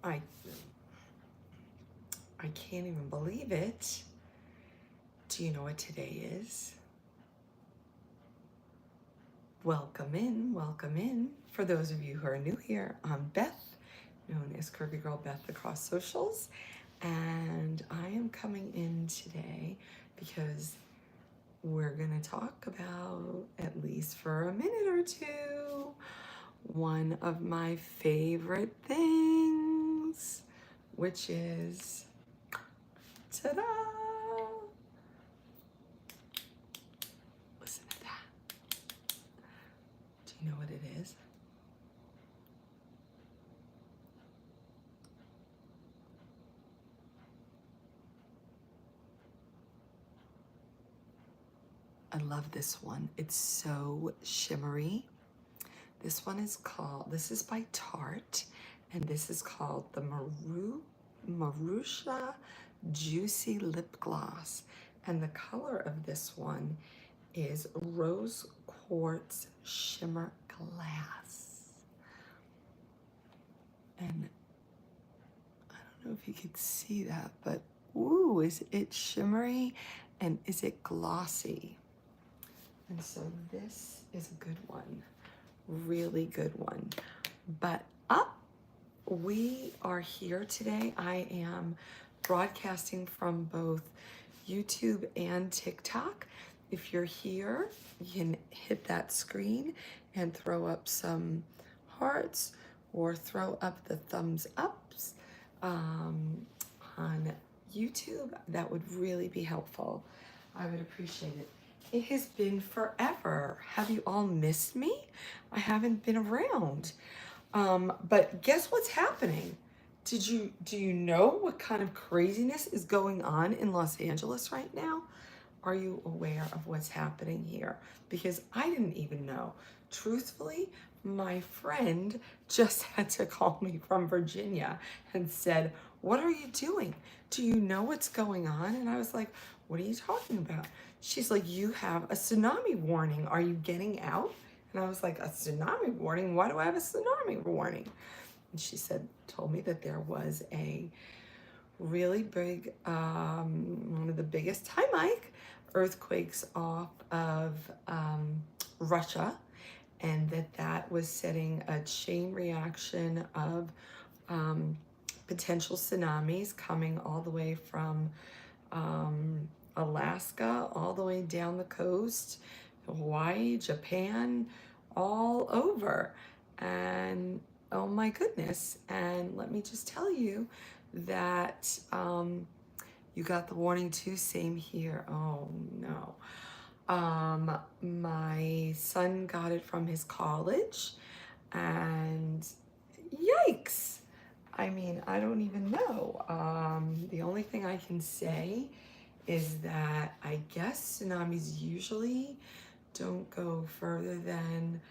I can't even believe it. Do you know what today is? Welcome in, welcome in. For those of you who are new here, I'm Beth, known as Curvygirlbeth across socials, and I am coming in today because we're gonna talk about, at least for a minute or two, one of my favorite things, which is, ta-da! Listen to that. Do you know what it is? I love this one. It's so shimmery. This one is called, this is by Tarte, and this is called the Marusha Juicy Lip Gloss. And the color of this one is Rose Quartz Shimmer Glass. And I don't know if you could see that, but ooh, is it shimmery and is it glossy? And so this is a good one, really good one. But we are here today. I am broadcasting from both YouTube and TikTok. If you're here, you can hit that screen and throw up some hearts or throw up the thumbs ups on YouTube. That would really be helpful. I would appreciate it. It has been forever. Have you all missed me? I haven't been around. But guess what's happening? Do you know what kind of craziness is going on in Los Angeles right now? Are you aware of what's happening here? Because I didn't even know. Truthfully, my friend just had to call me from Virginia and said, "What are you doing? Do you know what's going on?" And I was like, "What are you talking about?" She's like, "You have a tsunami warning. Are you getting out?" And I was like, "A tsunami warning? Why do I have a tsunami warning?" And she told me that there was a really big, one of the biggest time earthquakes off of Russia, and that was setting a chain reaction of potential tsunamis coming all the way from Alaska, all the way down the coast, Hawaii, Japan, all over. And oh my goodness. And let me just tell you that you got the warning too. Same here. Oh no. My son got it from his college, and yikes. I mean, I don't even know. The only thing I can say is that I guess tsunamis usually don't go further than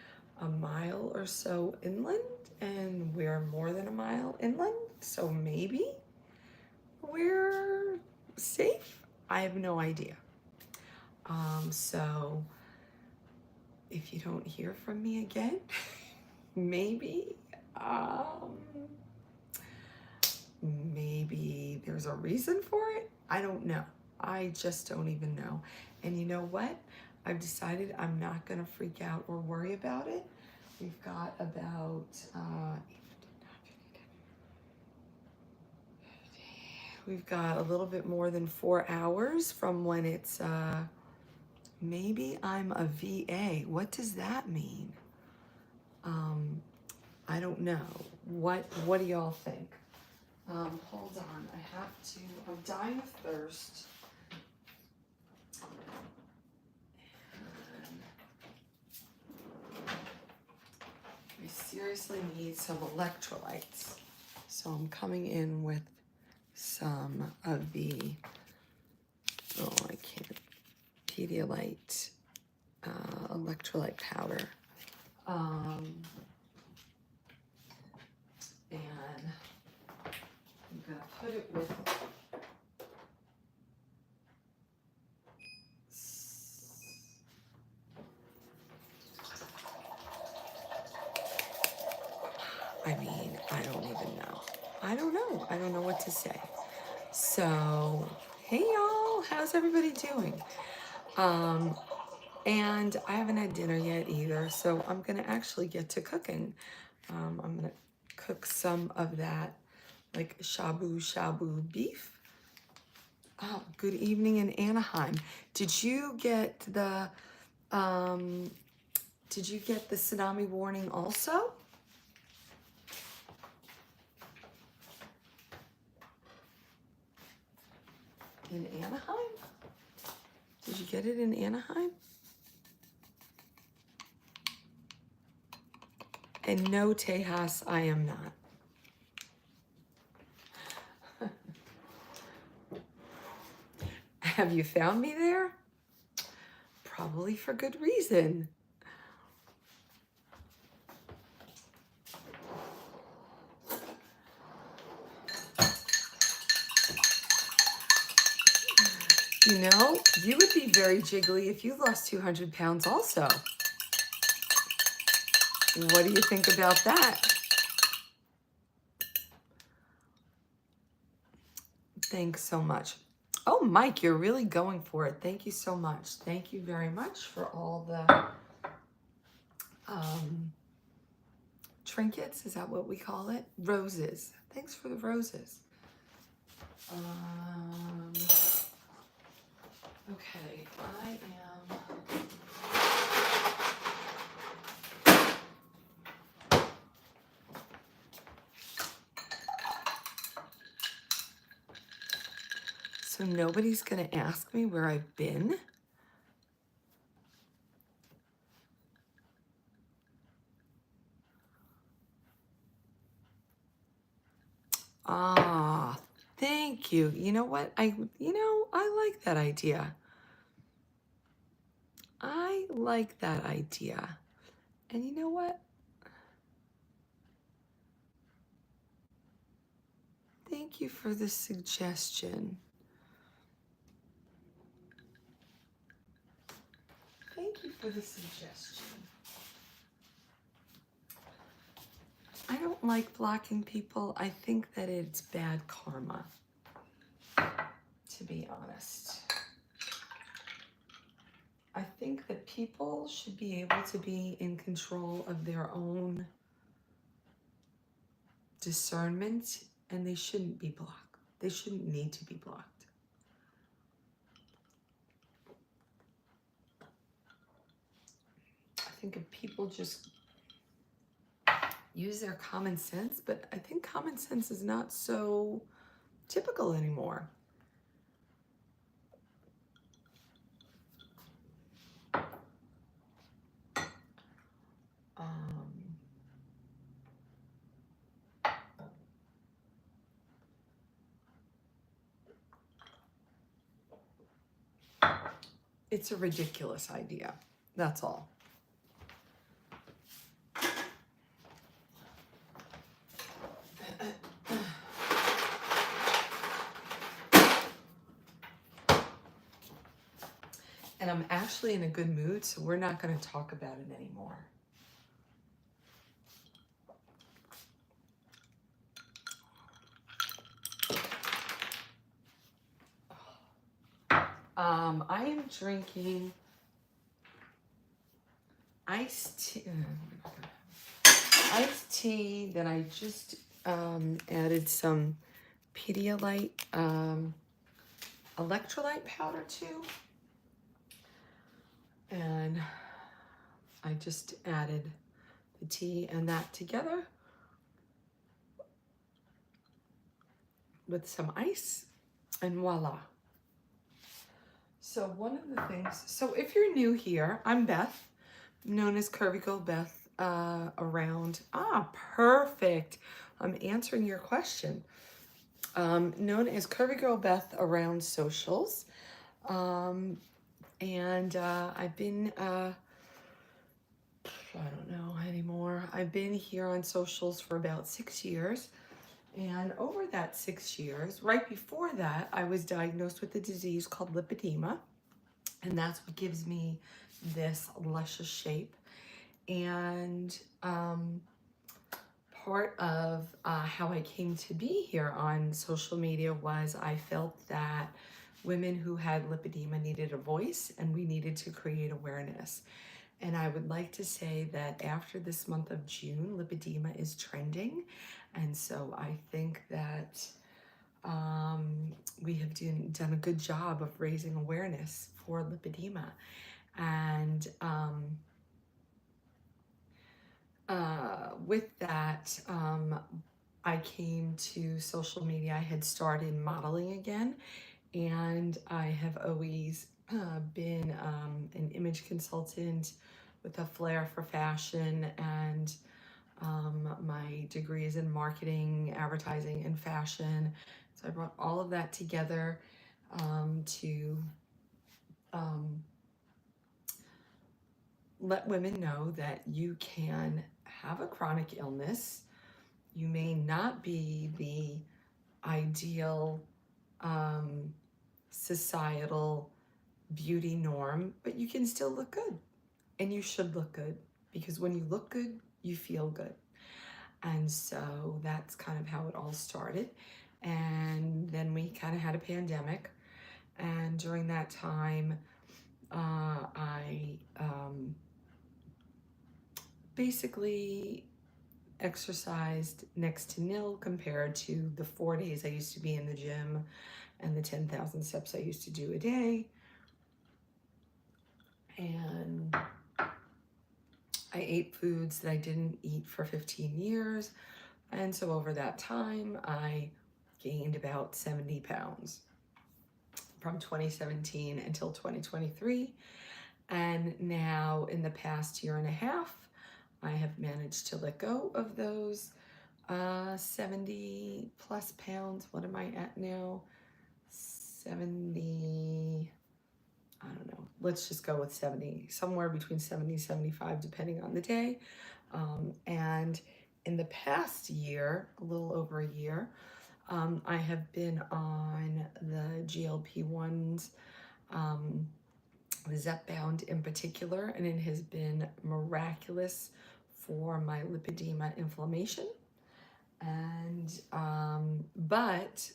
a mile or so inland, and we're more than a mile inland, so maybe we're safe. I have no idea. So if you don't hear from me again, maybe there's a reason for it. I don't know. I just don't even know. And you know what? I've decided I'm not going to freak out or worry about it. We've got about we've got a little bit more than 4 hours from when it's maybe I'm a VA. What does that mean? I don't know. What do y'all think? Hold on, I'm dying of thirst. I seriously need some electrolytes. So I'm coming in with some of the, Pedialyte electrolyte powder. And I'm gonna put it with I mean, I don't even know. I don't know. I don't know what to say. So, hey y'all, how's everybody doing? And I haven't had dinner yet either, so I'm gonna actually get to cooking. I'm gonna cook some of that like shabu-shabu beef. Oh, good evening in Anaheim. Did you get the tsunami warning also? In Anaheim? Did you get it in Anaheim? And no, Tejas, I am not. Have you found me there? Probably for good reason. You know, you would be very jiggly if you lost 200 pounds also. What do you think about that? Thanks so much. Oh, Mike, you're really going for it. Thank you so much. Thank you very much for all the trinkets. Is that what we call it? Roses. Thanks for the roses. Okay, I am... So nobody's gonna ask me where I've been? Ah, thank you. You know what? I like that idea. I like that idea. And you know what? Thank you for the suggestion. Thank you for the suggestion. I don't like blocking people. I think that it's bad karma, to be honest. I think that people should be able to be in control of their own discernment, and they shouldn't be blocked. They shouldn't need to be blocked. I think if people just use their common sense, but I think common sense is not so typical anymore. It's a ridiculous idea. That's all. And I'm actually in a good mood, so we're not going to talk about it anymore. I am drinking iced tea that I just added some Pedialyte electrolyte powder to. And I just added the tea and that together with some ice, and voila. So one of the things, so if you're new here, I'm Beth, known as Curvygirlbeth around, perfect. I'm answering your question. Known as Curvygirlbeth around socials. And I've been, I don't know anymore. I've been here on socials for about 6 years. And over that 6 years, right before that, I was diagnosed with a disease called lipedema. And that's what gives me this luscious shape. And Part of how I came to be here on social media was I felt that women who had lipedema needed a voice and we needed to create awareness. And I would like to say that after this month of June, lipedema is trending. And so I think that we have done a good job of raising awareness for lipedema. And with that, I came to social media. I had started modeling again, and I have always been an image consultant with a flair for fashion, and my degree is in marketing, advertising, and fashion. So I brought all of that together to let women know that you can have a chronic illness. You may not be the ideal societal beauty norm, but you can still look good. And you should look good, because when you look good, you feel good. And so that's kind of how it all started. And then we kind of had a pandemic. And during that time, I basically exercised next to nil compared to the 4 days I used to be in the gym and the 10,000 steps I used to do a day. And I ate foods that I didn't eat for 15 years. And so over that time, I gained about 70 pounds from 2017 until 2023. And now in the past year and a half, I have managed to let go of those 70 plus pounds. What am I at now? 70, I don't know. Let's just go with 70, somewhere between 70 and 75, depending on the day. And in the past year, a little over a year, I have been on the GLP-1s, the Zepbound in particular, and it has been miraculous for my lipedema inflammation. And but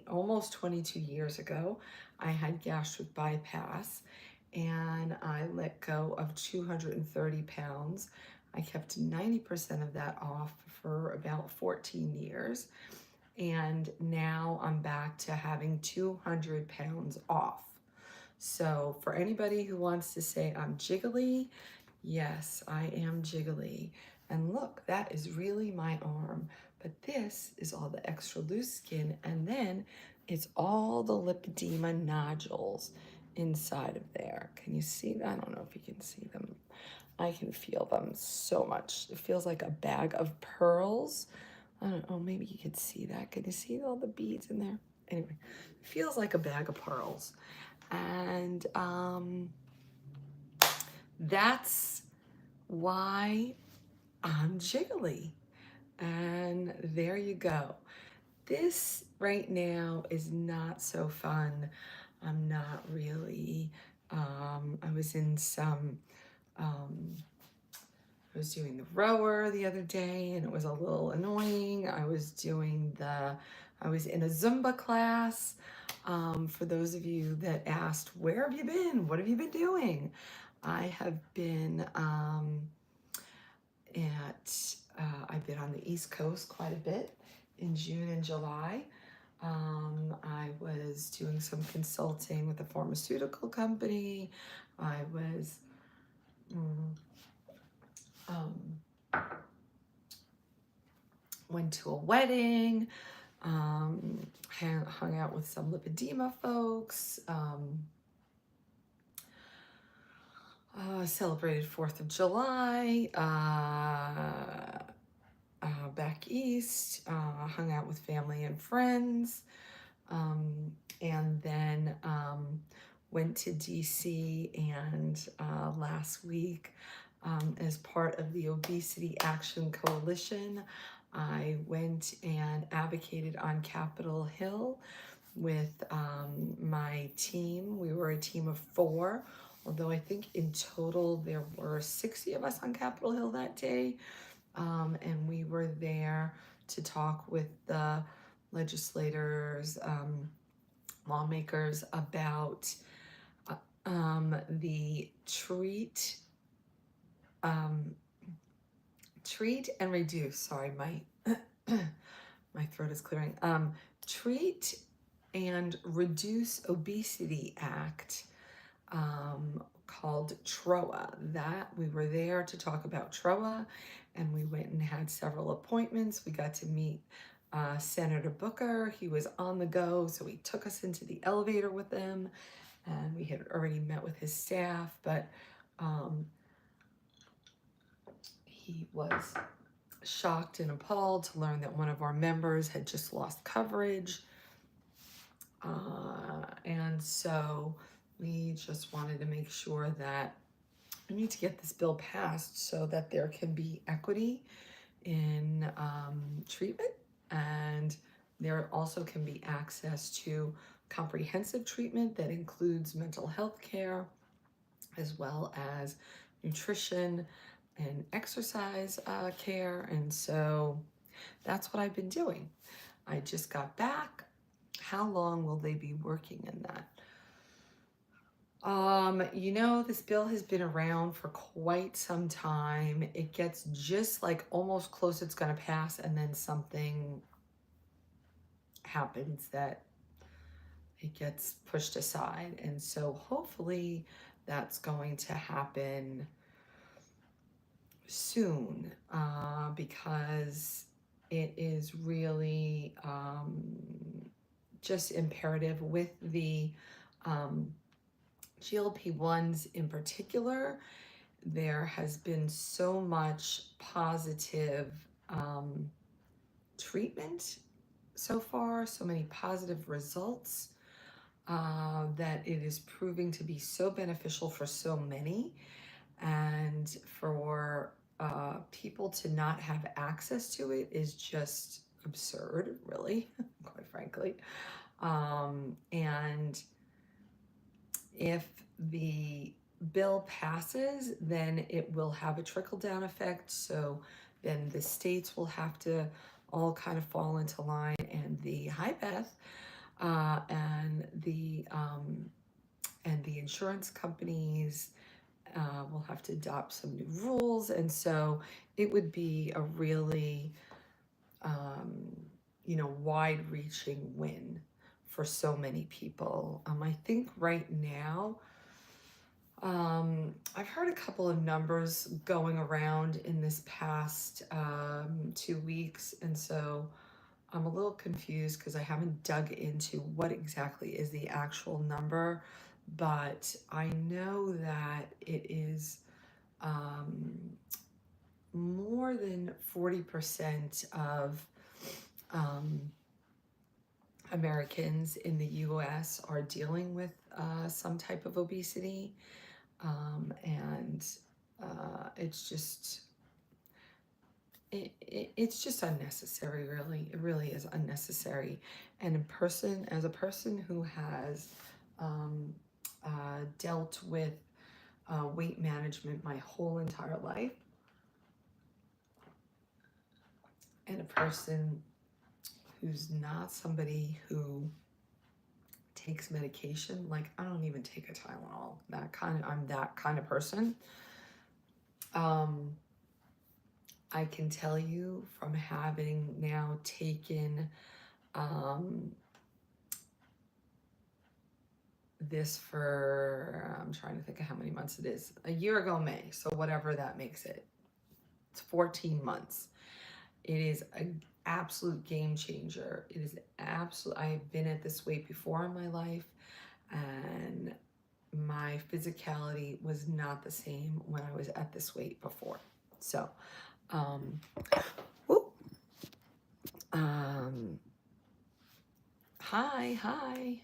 almost 22 years ago, I had gastric bypass, and I let go of 230 pounds. I kept 90% of that off for about 14 years. And now I'm back to having 200 pounds off. So for anybody who wants to say I'm jiggly, yes, I am jiggly. And look, that is really my arm. But this is all the extra loose skin, and then it's all the lipedema nodules inside of there. Can you see that? I don't know if you can see them. I can feel them so much. It feels like a bag of pearls. I don't know, maybe you could see that. Can you see all the beads in there? Anyway, it feels like a bag of pearls. And that's why I'm jiggly. And there you go. This right now is not so fun. I'm not really, I was in some, I was doing the rower the other day and it was a little annoying. I was in a Zumba class. For those of you that asked, where have you been? What have you been doing? I have been I've been on the East Coast quite a bit in June and July. I was doing some consulting with a pharmaceutical company. I was went to a wedding, hung out with some lipedema folks, celebrated 4th of July, back east, hung out with family and friends, and then went to DC, and last week, as part of the Obesity Action Coalition, I went and advocated on Capitol Hill with my team. We were a team of 4, although I think in total there were 60 of us on Capitol Hill that day. and we were there to talk with the legislators, lawmakers about the treat and reduce. Sorry, my my throat is clearing. Treat and Reduce Obesity Act, called TROA. That we were there to talk about TROA, and we went and had several appointments. We got to meet Senator Booker. He was on the go, so he took us into the elevator with him, and we had already met with his staff, but he was shocked and appalled to learn that one of our members had just lost coverage. And so we just wanted to make sure that we need to get this bill passed so that there can be equity in treatment, and there also can be access to comprehensive treatment that includes mental health care, as well as nutrition and exercise care. And so that's what I've been doing. I just got back. How long will they be working in that? You know, this bill has been around for quite some time. It gets just like almost close, it's going to pass, and then something happens that it gets pushed aside. And so hopefully that's going to happen soon, because it is really just imperative with the GLP-1s in particular. There has been so much positive treatment so far, so many positive results, that it is proving to be so beneficial for so many. And for people to not have access to it is just absurd, really, quite frankly. And if the bill passes, then it will have a trickle-down effect. So then the states will have to all kind of fall into line, and the Beth, and the insurance companies will have to adopt some new rules. And so it would be a really, wide-reaching win for so many people. I think right now, I've heard a couple of numbers going around in this past 2 weeks, and so I'm a little confused because I haven't dug into what exactly is the actual number, but I know that it is more than 40% of Americans in the US are dealing with some type of obesity, and it's just unnecessary, really. It really is unnecessary. And as a person who has dealt with weight management my whole entire life, and a person who's not somebody who takes medication, like I don't even take a Tylenol, I'm that kind of person. I can tell you from having now taken this for, I'm trying to think of how many months it is. A year ago May, so whatever that makes it. It's 14 months. It is an absolute game changer. It is absolute. I've been at this weight before in my life, and my physicality was not the same when I was at this weight before. So, hi.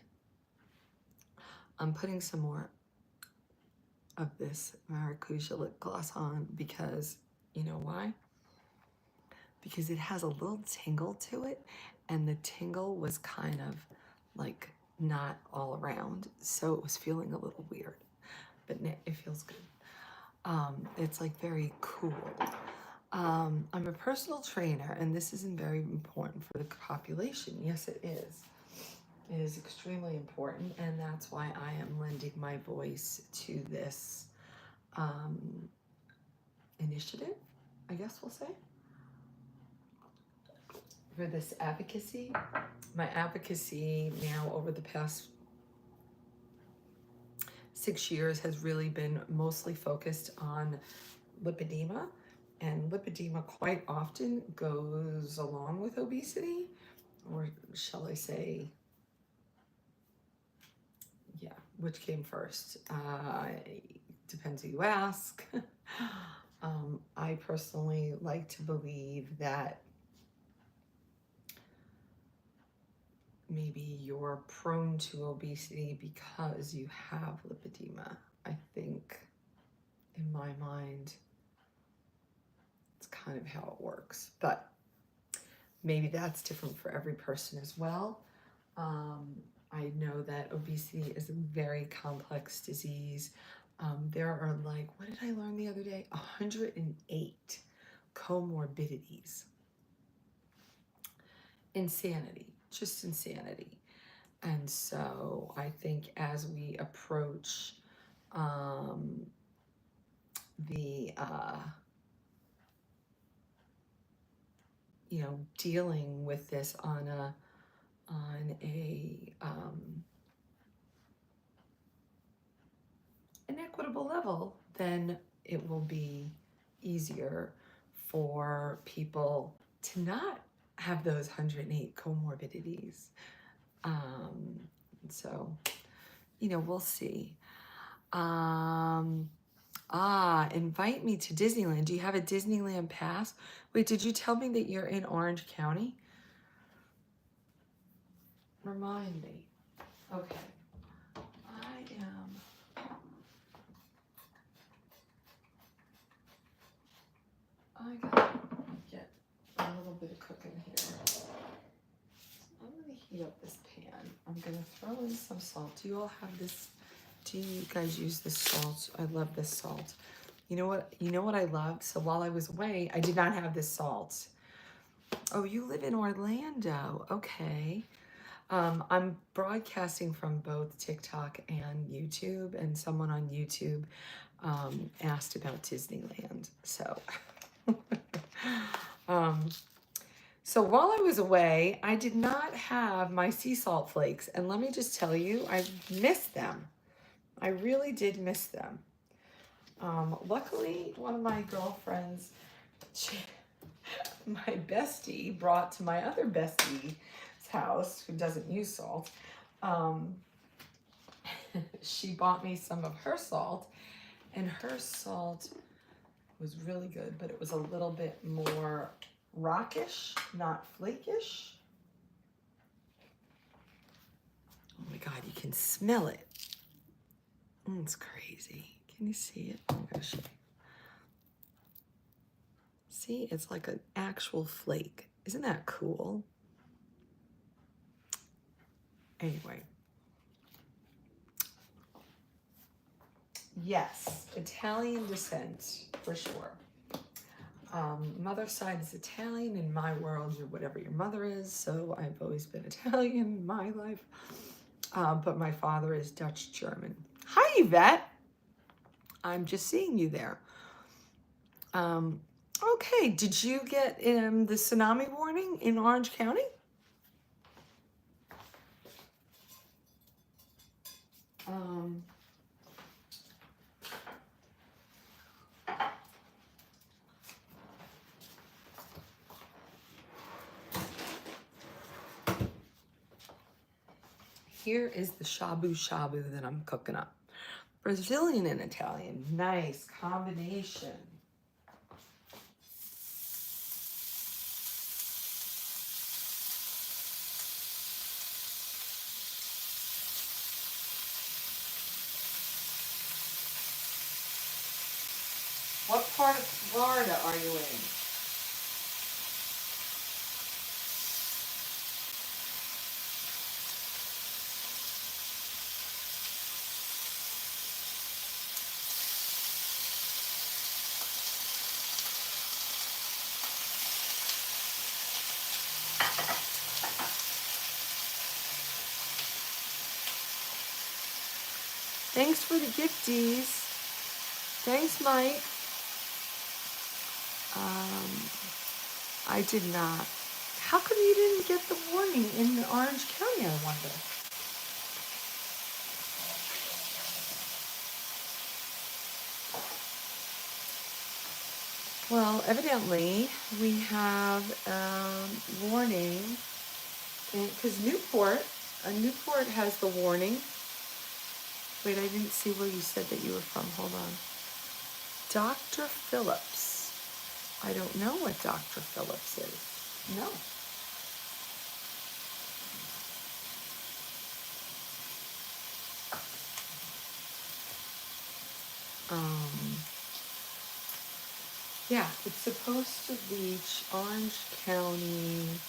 I'm putting some more of this maracuja lip gloss on because, you know why? Because it has a little tingle to it, and the tingle was kind of like not all around, so it was feeling a little weird, but it feels good. It's like very cool. I'm a personal trainer, and this isn't very important for the population. Yes, it is. It is extremely important, and that's why I am lending my voice to this initiative, I guess we'll say, for this advocacy. My advocacy now over the past 6 years has really been mostly focused on lipedema, and lipedema quite often goes along with obesity, or shall I say, yeah, which came first? Depends who you ask. I personally like to believe that maybe you're prone to obesity because you have lipedema. I think, in my mind, it's kind of how it works, but maybe that's different for every person as well. I know that obesity is a very complex disease. There are, like, what did I learn the other day? 108 comorbidities. Insanity, just insanity. And so I think as we approach dealing with this on an equitable level, then it will be easier for people to not have those 108 comorbidities. So, we'll see. Invite me to Disneyland. Do you have a Disneyland pass? Wait, did you tell me that you're in Orange County? Remind me. Okay. I gotta get a little bit of cooking here. I'm gonna heat up this pan. I'm gonna throw in some salt. Do you all have this? Do you guys use this salt? I love this salt. You know what I love? So while I was away, I did not have this salt. Oh, you live in Orlando. Okay. I'm broadcasting from both TikTok and YouTube, and someone on YouTube asked about Disneyland. So, so while I was away, I did not have my sea salt flakes, and let me just tell you, I missed them. I really did miss them. Luckily, one of my girlfriends, my bestie, brought to my other bestie's house, who doesn't use salt. She bought me some of her salt, and her salt was really good, but it was a little bit more rockish, not flakish. Oh my God, you can smell it. It's crazy. Can you see it? I'm gonna show you. See, it's like an actual flake. Isn't that cool? Anyway. Yes, Italian descent, for sure. Mother's side is Italian. In my world, you're whatever your mother is, so I've always been Italian in my life. But my father is Dutch German. Hi, Yvette. I'm just seeing you there. Okay, did you get the tsunami warning in Orange County? Here is the shabu-shabu that I'm cooking up. Brazilian and Italian, nice combination. What part of Florida are you in? Thanks for the gifties. Thanks, Mike. I did not. How come you didn't get the warning in Orange County, I wonder? Well, evidently, we have warning, because Newport has the warning. Wait, I didn't see where you said that you were from. Hold on. Dr. Phillips. I don't know what Dr. Phillips is. No. Yeah, it's supposed to reach Orange County.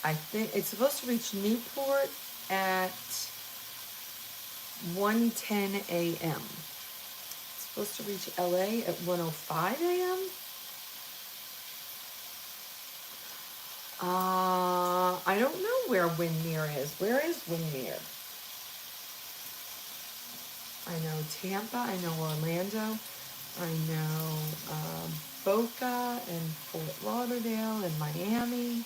I think it's supposed to reach Newport at 1:10 a.m. It's supposed to reach LA at 1:05 a.m. I don't know where Windermere is. Where is Windermere? I know Tampa. I know Orlando. I know Boca and Fort Lauderdale and Miami.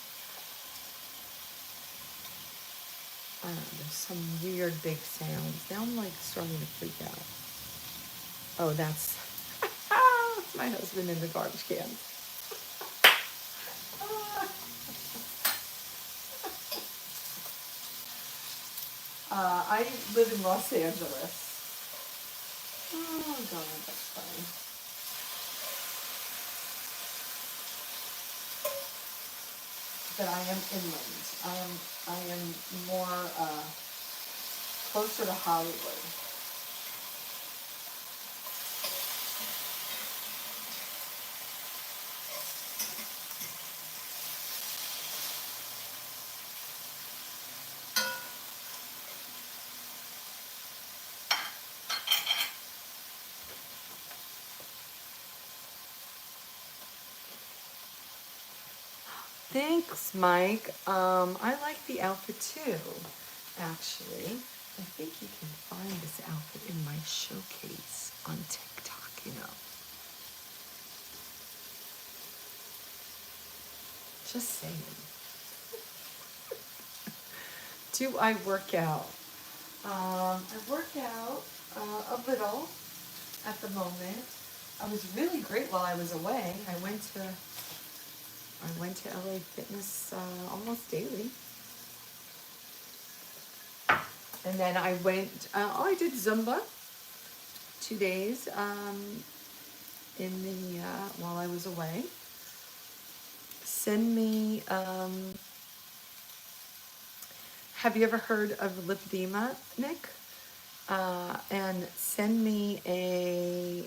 I don't know, there's some weird big sounds. Now I'm like starting to freak out. Oh, that's my husband in the garbage can. I live in Los Angeles. Oh God, that's funny. But I am inland. I am more closer to Hollywood. Thanks, Mike. I like the outfit too, actually. I think you can find this outfit in my showcase on TikTok, you know. Just saying. Do I work out? I work out a little at the moment. I was really great while I was away. I went to LA Fitness almost daily. And then I went, I did Zumba 2 days in the, while I was away. Send me, have you ever heard of Lipedema, Nick? And send me a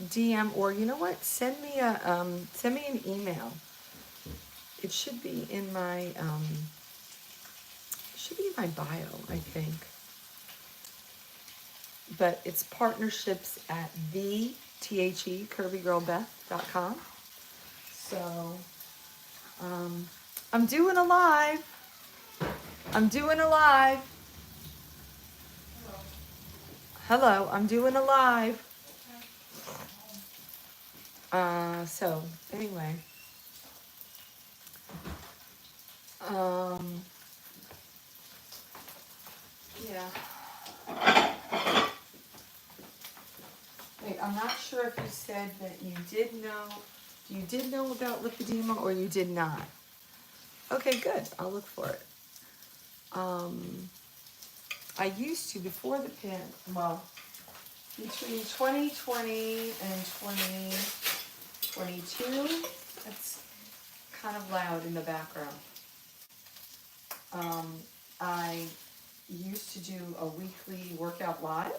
DM, or you know what? Send me an email. It should be in my bio, I think. But it's partnerships at Curvygirlbeth.com. So I'm doing a live. Hello, I'm doing a live. So anyway. Yeah. Wait, I'm not sure if you said that you did know about lipedema or you did not. Okay, good. I'll look for it. I used to, before the between 2020 and 2022, that's kind of loud in the background. I used to do a weekly workout live.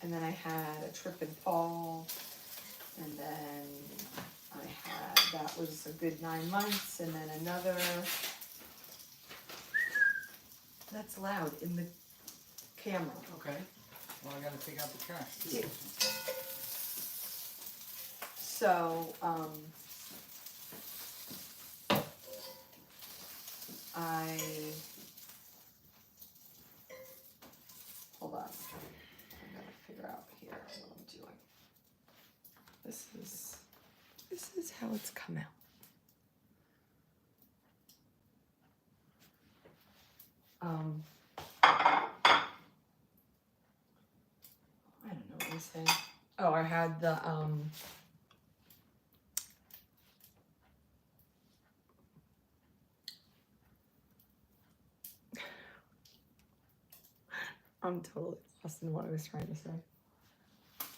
And then I had a trip in fall, and then that was a good 9 months, and then another, that's loud in the camera. Okay, well I gotta take out the trash too. Yeah. So, hold on. I gotta figure out here what I'm doing. This is how it's come out. I don't know what I'm saying. Oh, I had the I'm totally lost in what I was trying to say.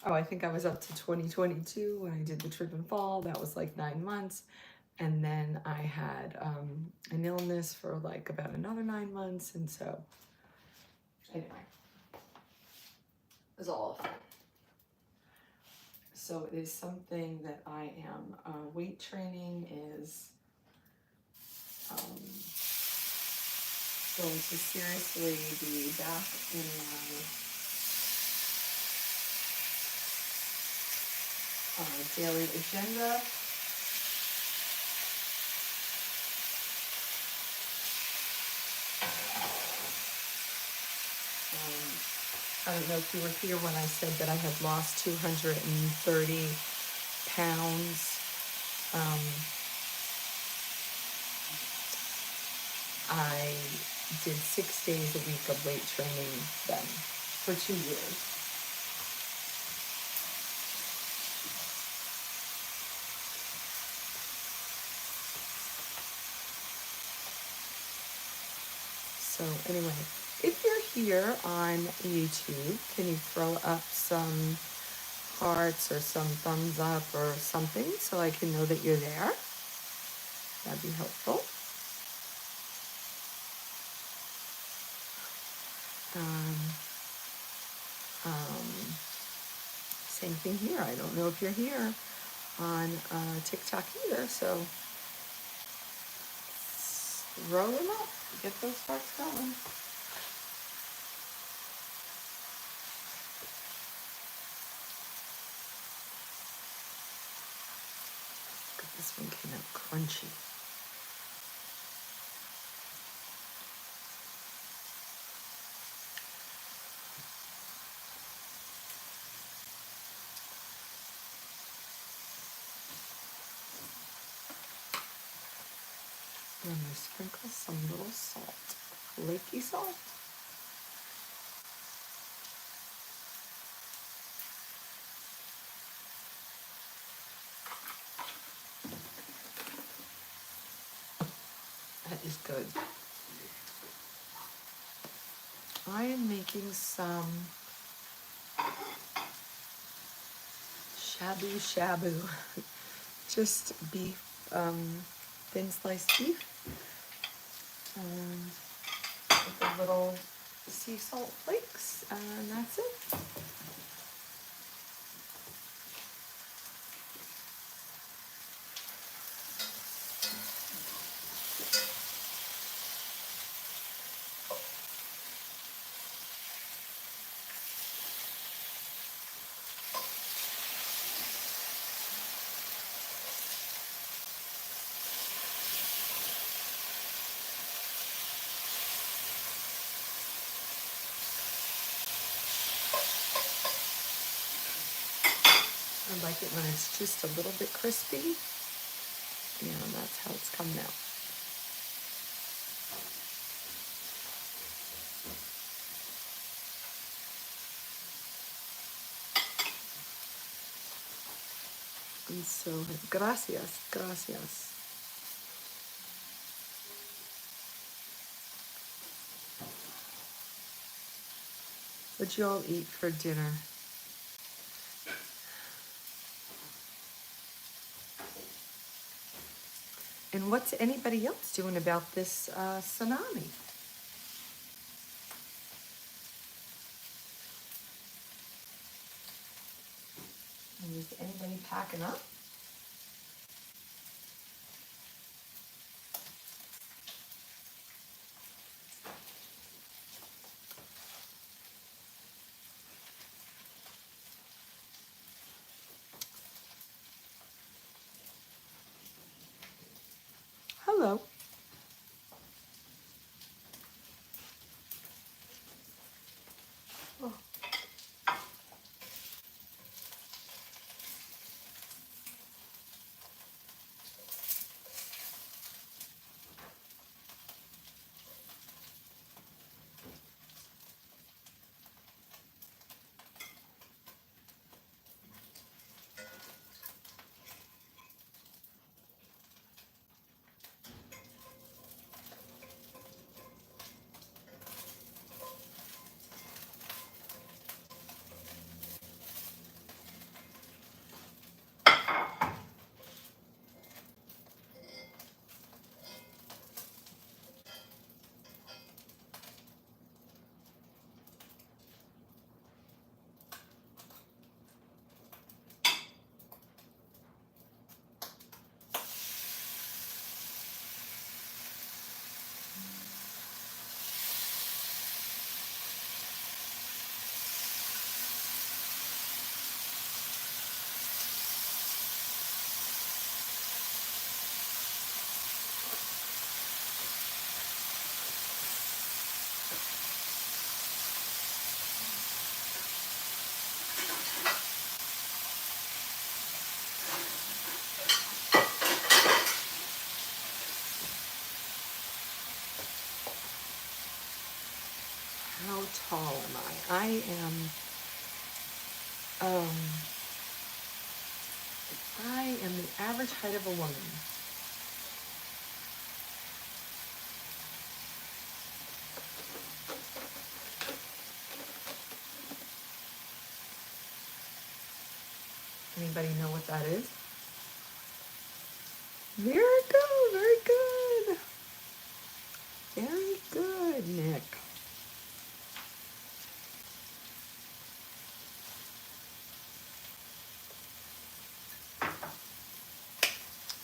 Oh, I think I was up to 2022 when I did the trip and fall. That was like 9 months. And then I had an illness for like about another 9 months. And so, anyway, it was all fun. So it is something that I am, weight training is going to seriously be back in my daily agenda. I don't know if you were here when I said that I had lost 230 pounds. I did 6 days a week of weight training then for 2 years. So anyway, if you're here on YouTube, can you throw up some hearts or some thumbs up or something so I can know that you're there? That'd be helpful. Same thing here. I don't know if you're here on TikTok either, so throw them up. Get those sparks going. This one came out crunchy. I'm going to sprinkle some little salt, flaky salt. That is good. I am making some shabu-shabu, just beef, thin sliced beef, and with a little sea salt flakes, and that's it. I like it when it's just a little bit crispy. Yeah, and that's how it's coming out. And so, gracias, gracias. What'd you all eat for dinner? And what's anybody else doing about this tsunami? And is anybody packing up? Hello. How tall am I? Um, I am the average height of a woman. Anybody know what that is? Very good, very good. Very good, Nick.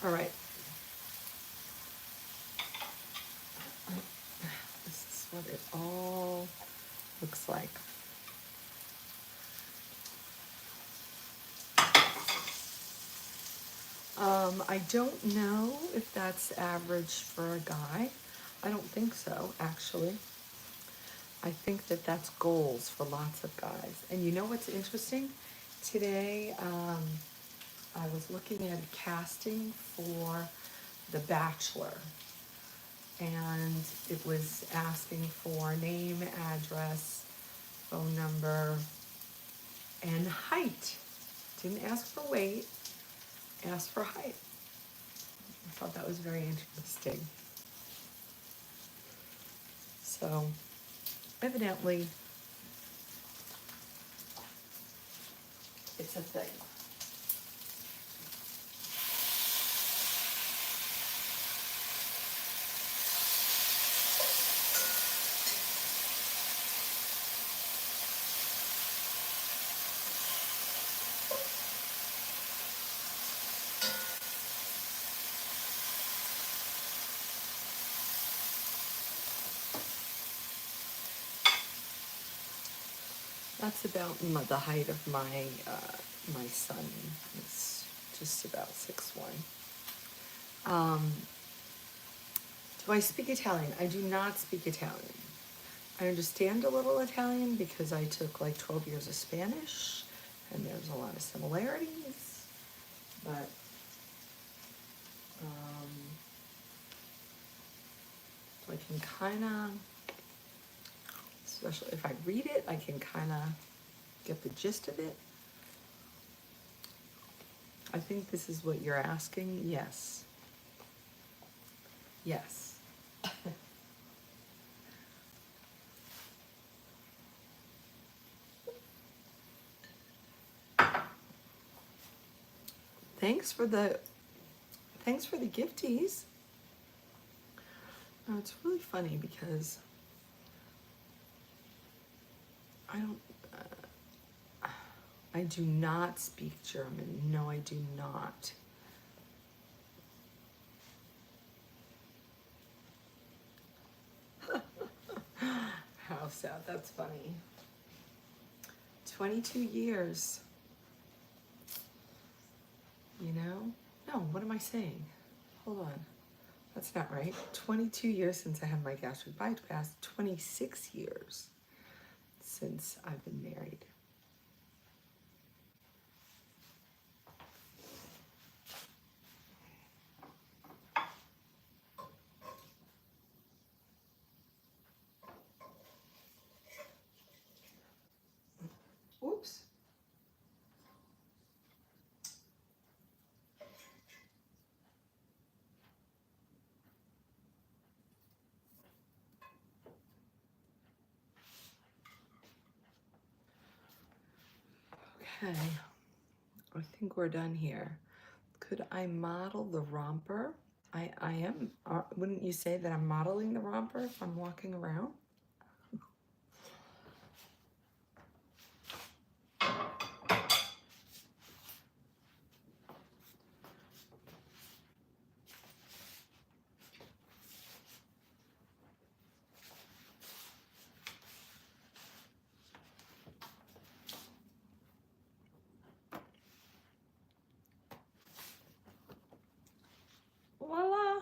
All right. This is what it all looks like. I don't know if that's average for a guy. I don't think so, actually. I think that that's goals for lots of guys. And you know what's interesting? Today, I was looking at a casting for The Bachelor, and it was asking for name, address, phone number, and height. Didn't ask for weight, asked for height. I thought that was very interesting. So, evidently, it's a thing. That's about the height of my son. It's just about 6'1". Do I speak Italian? I do not speak Italian. I understand a little Italian because I took like 12 years of Spanish, and there's a lot of similarities. But so I can kind of, especially if I read it, I can kind of get the gist of it. I think this is what you're asking. Yes. Yes. Thanks for the gifties. Oh, it's really funny because I do not speak German. No, I do not. How sad. That's funny. 22 years. You know? No, what am I saying? Hold on. That's not right. 22 years since I had my gastric bypass. 26 years since I've been married. Oops. Okay. I think we're done here. Could I model the romper? I am. Wouldn't you say that I'm modeling the romper if I'm walking around? Voila!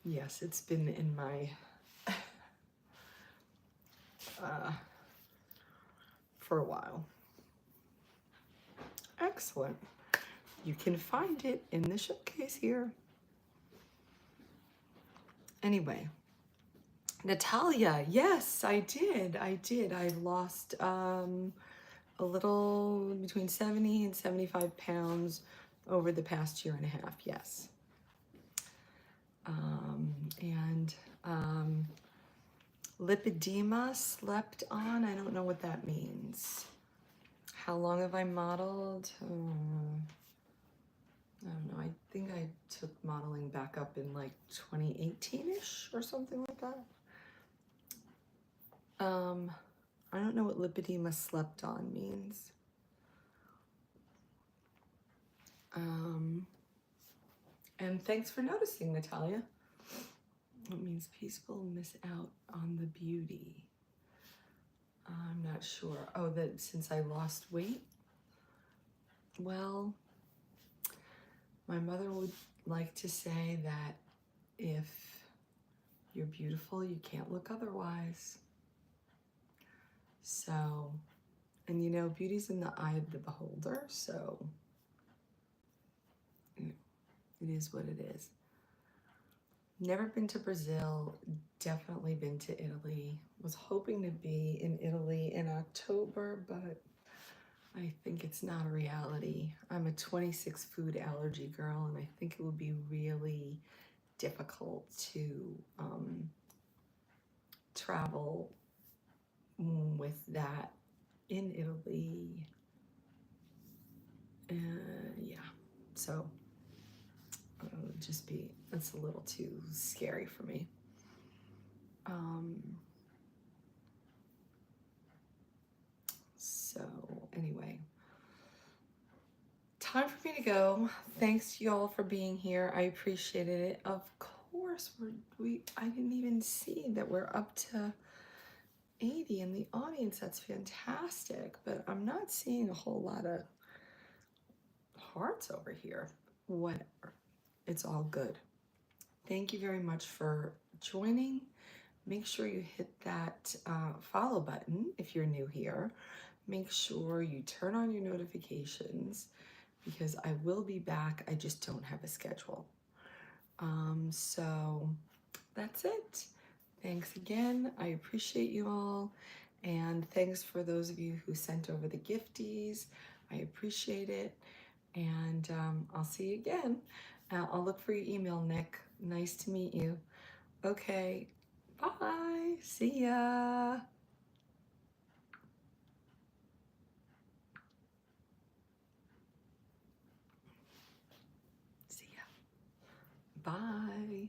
Yes, it's been in my for a while. Excellent. You can find it in the showcase here. Anyway, Natalia, yes, I did. I lost a little between 70 and 75 pounds over the past year and a half, yes. And lipedema, slept on, I don't know what that means. How long have I modeled? I don't know, I think I took modeling back up in like 2018-ish or something like that. I don't know what lipedema slept on means. And thanks for noticing, Natalia. It means people miss out on the beauty. I'm not sure. Oh, that since I lost weight? Well, my mother would like to say that if you're beautiful, you can't look otherwise. So, and you know, beauty's in the eye of the beholder, so it is what it is. Never been to Brazil, definitely been to Italy. Was hoping to be in Italy in October, but I think it's not a reality. I'm a 26 food allergy girl, and I think it would be really difficult to travel with that in Italy. Yeah, so just be, that's a little too scary for me. So anyway, time for me to go. Thanks y'all for being here. I appreciated it. Of course, I didn't even see that we're up to 80 in the audience. That's fantastic, but I'm not seeing a whole lot of hearts over here. Whatever, it's all good. Thank you very much for joining. Make sure you hit that follow button if you're new here. Make sure you turn on your notifications because I will be back. I just don't have a schedule. So that's it. Thanks again. I appreciate you all. And thanks for those of you who sent over the gifties. I appreciate it. And I'll see you again. I'll look for your email, Nick. Nice to meet you. Okay. Bye. See ya. See ya. Bye.